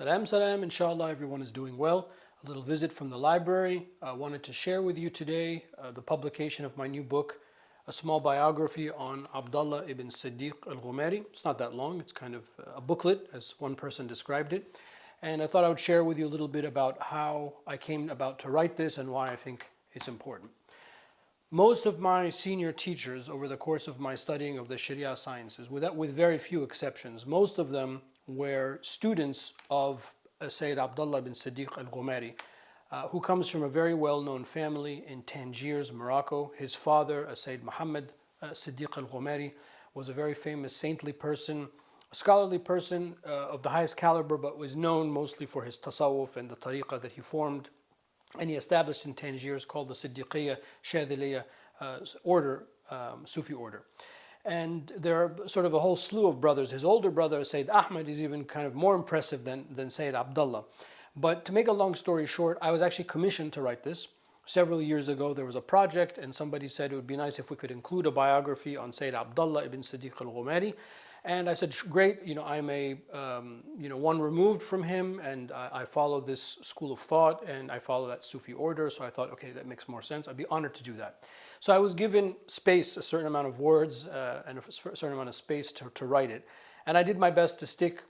Salam, salam. Inshallah, everyone is doing well. A little visit from the library. I wanted to share with you today the publication of my new book, a small biography on Abdullah ibn Siddiq al-Ghumari. It's not that long, it's kind of a booklet, as one person described it. And I thought I would share with you a little bit about how I came about to write this and why I think it's important. Most of my senior teachers over the course of my studying of the Sharia sciences, with very few exceptions, most of them were students of Sayyid Abdullah ibn Siddiq al-Ghumari, who comes from a very well-known family in Tangiers, Morocco. His father, Sayyid Muhammad Siddiq al-Ghumari, was a very famous saintly person, a scholarly person of the highest caliber, but was known mostly for his tasawwuf and the tariqah that he formed. And he established in Tangiers called the Siddiqiyya Shadhiliyya order, Sufi order. And there are sort of a whole slew of brothers. His older brother, Sayyid Ahmed, is even kind of more impressive than Sayyid Abdullah. But to make a long story short, I was actually commissioned to write this. Several years ago, there was a project, and somebody said it would be nice if we could include a biography on Sayyid Abdullah ibn Siddiq al-Ghumari. And I said, great, I'm one removed from him, and I follow this school of thought, and I follow that Sufi order, so I thought, okay, that makes more sense. I'd be honored to do that. So I was given space, a certain amount of words, and a certain amount of space to write it. And I did my best to stick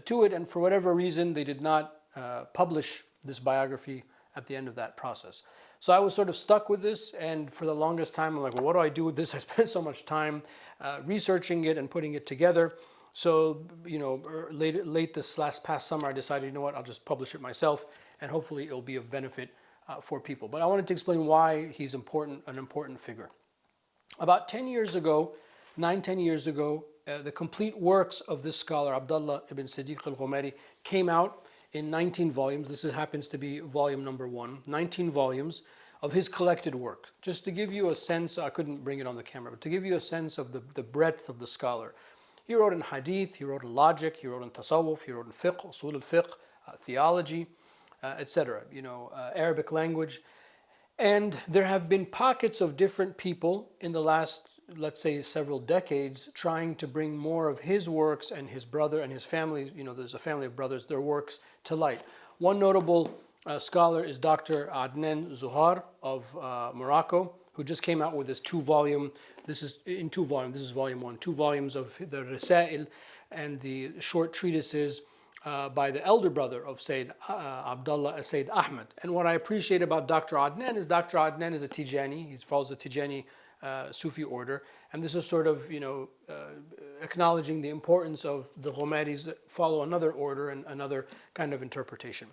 to it, and for whatever reason, they did not publish this biography at the end of that process. So I was sort of stuck with this, and for the longest time, I'm like, well, what do I do with this? I spent so much time researching it and putting it together. So, late this past summer, I decided, you know what, I'll just publish it myself, and hopefully it'll be of benefit for people. But I wanted to explain why he's an important figure. About 10 years ago, 9-10 years ago, the complete works of this scholar, Abdullah ibn Siddiq al-Ghumari, came out in 19 volumes. This happens to be volume number 1, 19 volumes of his collected work. Just to give you a sense, I couldn't bring it on the camera, but to give you a sense of the breadth of the scholar. He wrote in hadith, he wrote in logic, he wrote in tasawwuf, he wrote in fiqh, usul al-fiqh, theology, etc., Arabic language. And there have been pockets of different people in the last, let's say, several decades trying to bring more of his works and his brother and his family, there's a family of brothers, their works to light. One notable scholar is Dr. Adnan Zuhar of Morocco, who just came out with this 2-volume, this is volume 1, 2 volumes of the Rasail and the short treatises by the elder brother of Sayyid Abdullah, Sayyid Ahmed. And what I appreciate about Dr. Adnan is a Tijani, he follows the Tijani Sufi order, and this is sort of acknowledging the importance of the Ghumaris that follow another order and another kind of interpretation.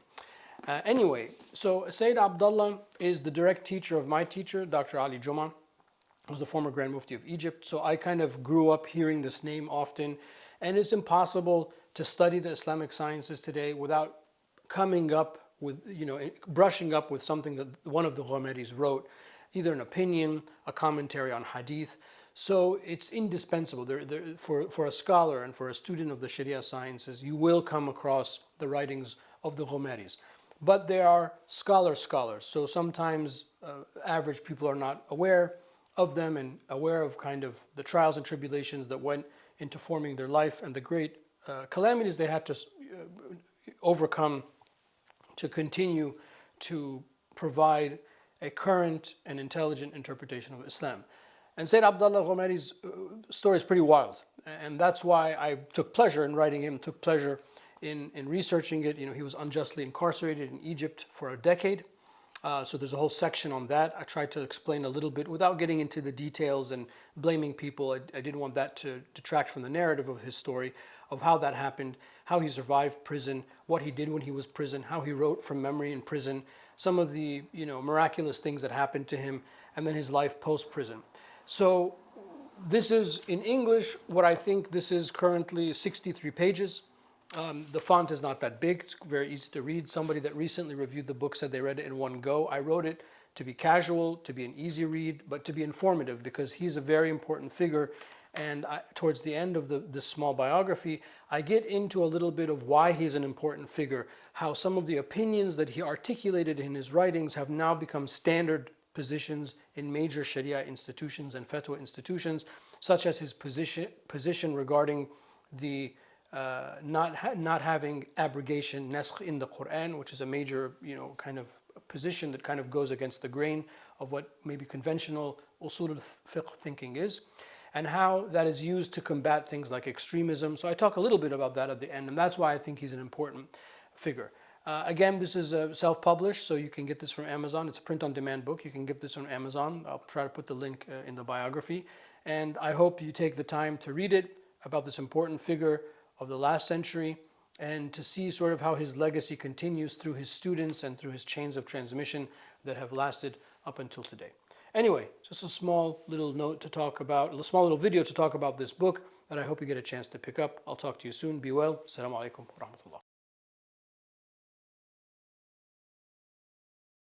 Anyway, so Sayyid Abdullah is the direct teacher of my teacher, Dr. Ali Juma, who's the former Grand Mufti of Egypt. So I kind of grew up hearing this name often, and it's impossible to study the Islamic sciences today without coming up with, brushing up with something that one of the Ghumaris wrote, either an opinion, a commentary on hadith. So it's indispensable. For a scholar and for a student of the Sharia sciences, you will come across the writings of the Ghumaris. But there are scholars. So sometimes average people are not aware of them and aware of kind of the trials and tribulations that went into forming their life and the great calamities they had to overcome to continue to provide a current and intelligent interpretation of Islam. And Sayyid Abdullah Ghumari's story is pretty wild. And that's why I took pleasure in writing him, took pleasure in researching it. He was unjustly incarcerated in Egypt for a decade. So there's a whole section on that. I tried to explain a little bit without getting into the details and blaming people. I didn't want that to detract from the narrative of his story, of how that happened, how he survived prison, what he did when he was in prison, how he wrote from memory in prison, some of the miraculous things that happened to him, and then his life post-prison. So this is in English what I think this is currently 63 pages. The font is not that big. It's very easy to read. Somebody that recently reviewed the book said they read it in one go. I wrote it to be casual, to be an easy read, but to be informative because he's a very important figure. And towards the end of this small biography, I get into a little bit of why he's an important figure, how some of the opinions that he articulated in his writings have now become standard positions in major Sharia institutions and fatwa institutions, such as his position regarding the not having abrogation, naskh in the Quran, which is a major, kind of position that kind of goes against the grain of what maybe conventional usul al-fiqh thinking is, and how that is used to combat things like extremism. So I talk a little bit about that at the end, and that's why I think he's an important figure. Again, this is self-published, so you can get this from Amazon. It's a print-on-demand book. You can get this from Amazon. I'll try to put the link in the biography. And I hope you take the time to read it about this important figure of the last century and to see sort of how his legacy continues through his students and through his chains of transmission that have lasted up until today. Anyway, just a small little note to talk about, a small little video to talk about this book that I hope you get a chance to pick up. I'll talk to you soon. Be well. Assalamu alaikum wa rahmatullah.